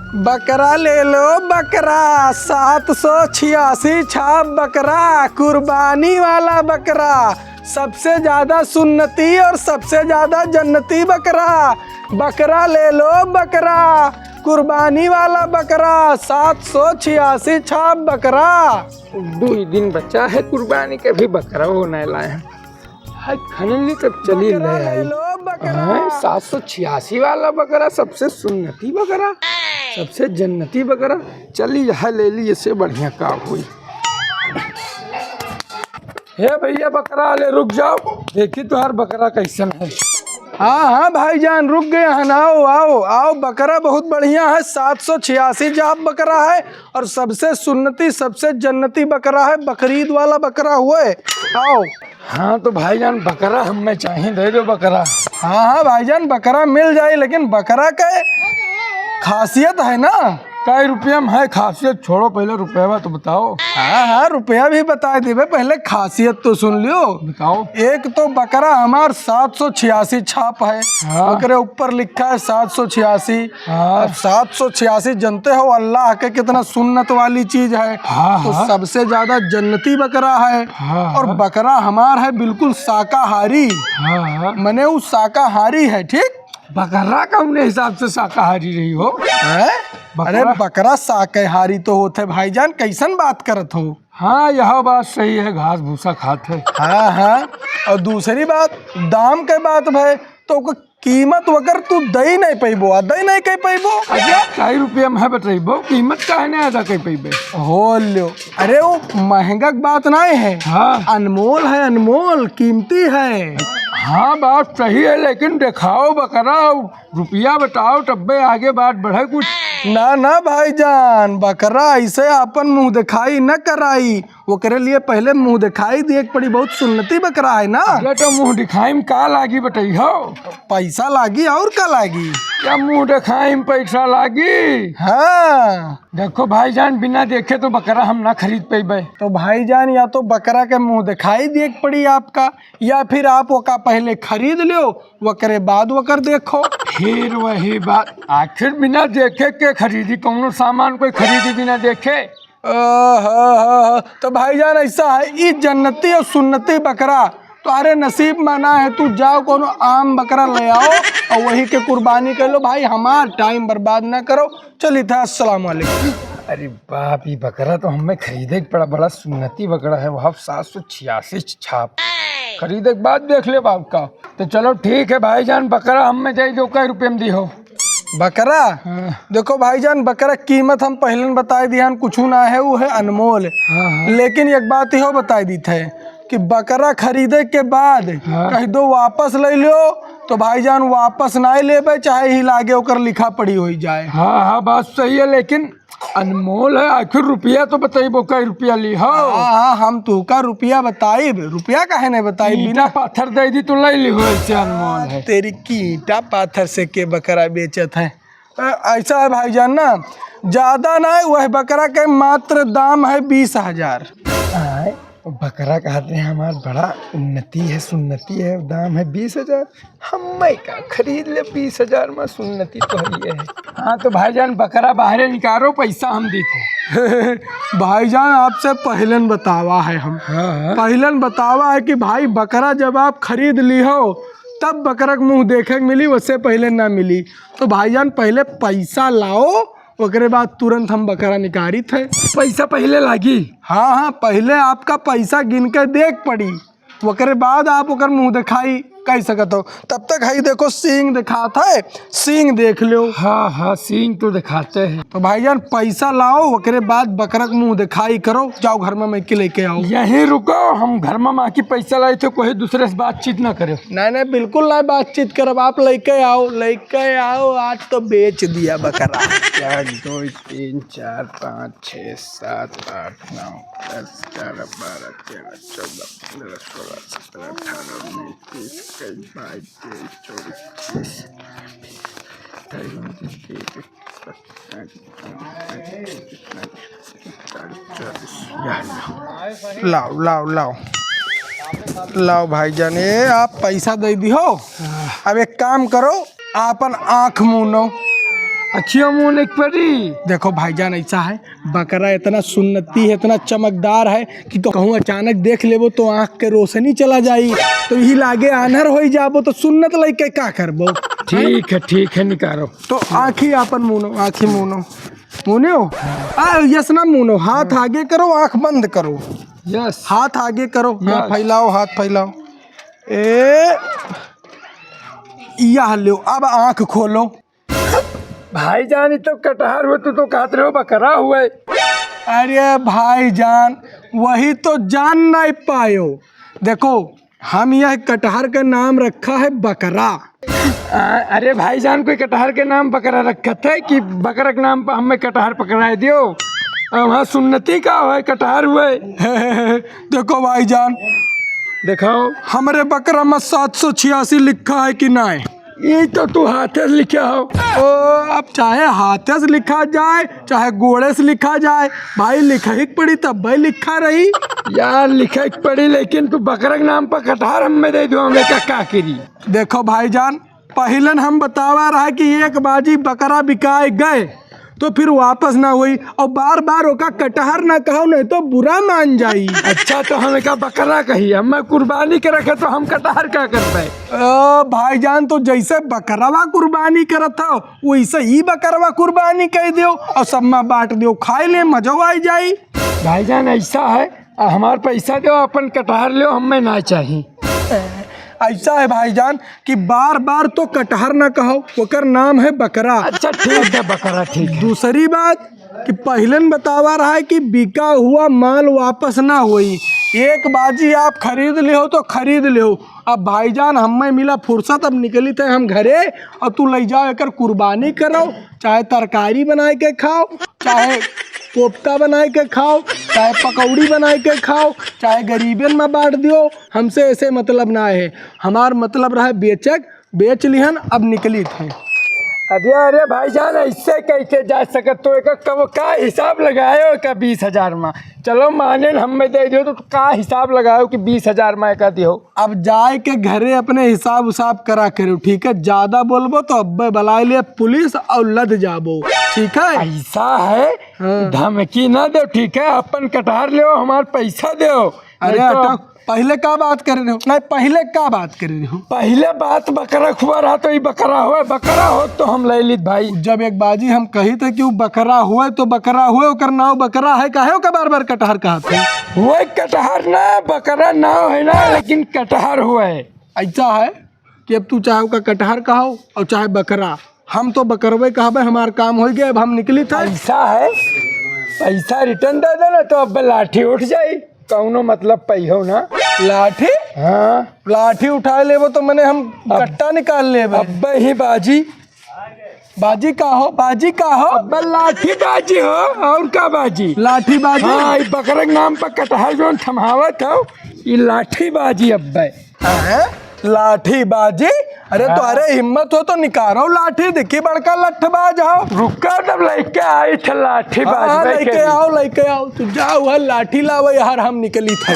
बकरा ले लो बकरा, 786 छाप बकरा, कुर्बानी वाला बकरा, सबसे ज्यादा सुन्नती और सबसे ज्यादा जन्नती बकरा। बकरा ले लो बकरा, कुर्बानी वाला बकरा, 786 छाप बकरा। 2 दिन बचा है कुर्बानी के भी बकरा होने लाए है खनली तब चली ले आई। 786 वाला बकरा सबसे सुन्नती बकरा, सबसे जन्नती बकरा। चली यहाँ ले ली, इससे बढ़िया काम हुई। हे भैया बकरा ले, रुक जाओ, देखी तुम्हार बकरा कैसन है। हाँ हाँ भाईजान रुक गए हैं, आओ आओ आओ। बकरा बहुत बढ़िया है, 786 जाप बकरा है और सबसे सुन्नती सबसे जन्नती बकरा है, बकरीद वाला बकरा हुए। आओ। हाँ तो भाईजान बकरा हमें चाहिए, दे दो बकरा। हाँ हाँ भाईजान बकरा मिल जाए, लेकिन बकरा का खासियत है ना। कई रुपया में है खासियत, छोड़ो पहले रुपया तो बताओ। हाँ हाँ रुपया भी बता देवे, पहले खासियत तो सुन लियो। बताओ। एक तो बकरा हमार 786 छाप है। हाँ। बकरे ऊपर लिखा है 786। हाँ। अब 786 जानते हो अल्लाह के कितना सुन्नत वाली चीज है। हाँ। तो सबसे ज्यादा जन्नती बकरा है। हाँ। और बकरा हमार है बिल्कुल शाकाहारी। हाँ। मने वो शाकाहारी है, ठीक। बकरा कौन हिसाब से शाकाहारी रही हो? अरे बकरा शाकाहारी तो होते भाईजान, कैसन बात करत हो। हाँ यह बात सही है, घास भूसा खाते। हाँ हाँ। और दूसरी बात दाम के बात भाई, तो कीमत वकर तू दई नहीं पैबो, दई नहीं कह पैबो। अच्छा कई रुपया में बतेबो, कीमत का है ना अदा कह पैबे हो लो। अरे वो महंगा बात नहीं है। हाँ। अनमोल है, अनमोल कीमती है। हाँ बात सही है, लेकिन दिखाओ बकरा, रुपया बताओ तब्बे आगे बात बढ़े कुछ। ना ना भाईजान, बकरा ऐसे अपन मुंह दिखाई न कराई, वो करे लिए पहले मुंह दिखाई दिए पड़ी। बहुत सुन्नती बकरा है ना। ये तो मुंह दिखाई में का लागी बताई हो? पैसा लागी और का लागी? क्या मुंह दिखाई में पैसा लागी? हाँ देखो भाईजान, बिना देखे तो बकरा हम ना खरीद पेबे। तो भाईजान या तो बकरा के मुंह दिखाई दिए पड़ी आपका, या फिर आप वो का पहले खरीद लो, वो करे बाद वो कर देखो। फिर वही बात, आखिर बिना देखे के खरीदी? कौनो सामान कोई खरीदी बिना देखे? तो भाईजान ऐसा है, ये जन्नती और सुन्नती बकरा तुम्हारे नसीब में ना है। तू जाओ कोनो आम बकरा ले आओ और वही के कुर्बानी कर लो भाई, हमारा टाइम बर्बाद ना करो। चलिए था, अस्सलाम वालेकुम। अरे बाप, ये बकरा तो हमें खरीदे पड़ा, बड़ा सुन्नती बकरा है। वहाँ 786 छाप, खरीदे के बाद देख ले बाप का। तो चलो ठीक है भाईजान, बकरा हमें जाए दो, कई रुपये में दी हो बकरा? हाँ। देखो भाईजान बकरा कीमत हम पहले बता दिया, कुछ ना है, वो है अनमोल। हाँ। लेकिन एक बात हो बता दी थे कि बकरा खरीदे के बाद कह दो वापस ले लो, तो भाईजान वापस ना ले, चाहे ही लागे ओकर लिखा पड़ी हो जाए। हाँ हाँ बात सही है, लेकिन अनमोल है, आखिर रुपया तो बताइबो, कई रुपया ली हो? हाँ हम तू का रुपया बताई, रुपया काहे नहीं बताई? बिना पाथर दे दी तो ले ली हो, ऐसे अनमोल है। तेरी कीटा पाथर से के बकरा बेचत है। ऐसा है भाईजान ना, ज्यादा ना है, वह बकरा के मात्र दाम है 20,000। बकरा कहते हैं हमार बड़ा उन्नति है, सुन्नति है, दाम है 20,000। हमें का खरीद ले 20,000 में, सुन्नति तो है। हाँ तो भाईजान बकरा बाहर निकालो, पैसा हम दी थे। भाईजान आपसे पहलन बतावा है हम। हाँ। पहलन बतावा है कि भाई बकरा जब आप खरीद ली हो तब बकरा के मुंह देखे के मिली, उससे पहले ना मिली। तो भाईजान पहले पैसा लाओ, उसके बाद तुरंत हम बकरा निकाली थे। पैसा पहले लागी? हाँ हाँ पहले आपका पैसा गिन के देख पड़ी, उसके बाद आप ओकर मुंह दिखाई कह सकते हो। तब तक है देखो सींग दिखाता है, सींग देख लो। हाँ हाँ सींग तो दिखाते हैं। तो भाईजान पैसा लाओ, उसके बाद बकरा के मुंह दिखाई करो, जाओ घर में मैं लेके आओ। यहीं रुको, हम घर में माँ की पैसा लाए थे, कोई दूसरे से बातचीत ना करे। नहीं नहीं बिल्कुल ना बातचीत करब, आप लेके आओ। आज तो बेच दिया बकरा। 1 2 3 4 5 6 7 8 9 10 11 12 13 14 15 16 17 18 19 20 21 22 23 लाओ लाओ भाईजान, ये आप पैसा दे दी हो। अब एक काम करो, आपन आँख मुनो, अखियों मुँह एक पड़ी। देखो भाईजान ऐसा है, बकरा इतना सुन्नती है, इतना चमकदार है कि कहूँ अचानक देख लेबो तो आँख के रोशनी चला जाई, तो यही लागे आनर हो जाबो तो सुन्नत लेके का करबो। ठीक है निकालो। तो आँखी अपन मुनो, आँखी मुनो, मुनो यस ना मुनो, हाथ आगे करो आँख बंद करो। यस। हाथ आगे करो, हाथ Yes. फैलाओ, हाथ फैलाओ। यह लो, अब आँख खोलो। भाईजान तो कटहर हुए तो कहते रहो बकरा हुआ। अरे भाईजान वही तो जान नहीं पायो। देखो हम यह कटहर का नाम रखा है बकरा। अरे भाईजान कोई कटहर के नाम बकरा रखा था कि बकरा के नाम पर हमें कटहर पकड़ा दियो। वहाँ सुन्नति का है कटहर हुए। देखो भाईजान दिखाओ हमारे बकरा में 786 लिखा है कि नहीं? ये तो तू हाथे से लिखा हो। अब चाहे हाथे से लिखा जाए चाहे गोड़े से लिखा जाए, भाई लिखा ही पड़ी तब भाई लिखा रही। यार लिखा पड़ी, लेकिन तू बकरा के नाम पर कटहर हमें दे दो, हमें क्या करी। देखो भाईजान पहलन हम बतावा रहा कि एक बाजी बकरा बिकाए गए तो फिर वापस ना हुई, और बार बार ओका कटहर ना कहो नहीं तो बुरा मान जाई। अच्छा तो हमें का बकरा कही, हमें कुर्बानी के रखे तो हम कटहर क्या कर पाए। भाईजान तो जैसे बकरवा कुर्बानी करत हो वैसे ही बकरवा कुर्बानी कर दियो और सब में बांट दियो, खाए ले मजो आ जाई। भाईजान ऐसा है, हमार पैसा दो, अपन कटहर लो, हमें ना चाहिए। ऐसा है भाईजान कि बार बार तो कटहर ना कहो, ओकर नाम है बकरा। अच्छा ठीक है बकरा, ठीक है। दूसरी बात कि पहलन बतावा रहा है कि बिका हुआ माल वापस ना हुई, एक बाजी आप खरीद ले हो तो खरीद ले हो। अब भाईजान हमें मिला फुर्सत, अब निकली थे हम घरे और तू ले जाओ एकर कुर्बानी करो, चाहे तरकारी बनाए के खाओ, चाहे कोफ्ता बनाए के खाओ, चाहे पकौड़ी बनाए के खाओ, चाहे गरीबन में बांट दियो, हमसे ऐसे मतलब ना है। हमार मतलब रहा बेचक, बेच लिहन, अब निकली थे। अरे भाईजान ऐसे कैसे जा सकत, तो एक कब का हिसाब लगायो का 20,000 में। चलो माने हमें दे दियो तो का हिसाब लगायो कि 20,000 में का दियो। अब जाए के घरे अपने हिसाब उसाब करा करो, ठीक है? ज्यादा बोलबो तो अब्बे बुलाए लिए पुलिस और लद जाबो, ठीक है? ऐसा है। हाँ। धमकी ना दो, ठीक है? अपन कटहर ले हमार पैसा दो। अरे अटक, पहले का बात कर रहे हो? नहीं पहले का बात कर रहे हो? पहले बात बकरा खुआ रहा तो ये बकरा हुआ, बकरा हो तो हम ले ली भाई। जब एक बाजी हम कही थे कि वो बकरा हुए तो बकरा हुए, ओकर नाव बकरा है, काहे का बार बार कटहर कहा थे? वो कटहर ना बकरा ना है ना, लेकिन कटहर हुआ है। ऐसा है कि अब तू चाहे का कटहर कहो और चाहे बकरा, हम तो बकरवे कहबे, हमार काम हो गया, अब हम निकली था। ऐसा है, पैसा रिटर्न दे देना तो अब लाठी उठ जाई, कौनो मतलब पैहो ना। लाठी? हाँ लाठी उठा लेबो तो मैंने हम कट्टा निकाल लेबे। अब ही बाजी। बाजी का हो, बाजी का हो? अब लाठी बाजी हो, और का बाजी? लाठी बाजी। हाँ, ये बकरा के नाम पर कटहर जो थमावत हो, ये लाठी बाजी। अब हैं? लाठी बाजी? अरे तो अरे हिम्मत हो तो निकालो लाठी, देखी बड़का लठबाज हो। रुका तब लेके आई थे लाठी बाजी। लेके आओ तू, जाओ लाठी लाओ यार, हम निकली थे।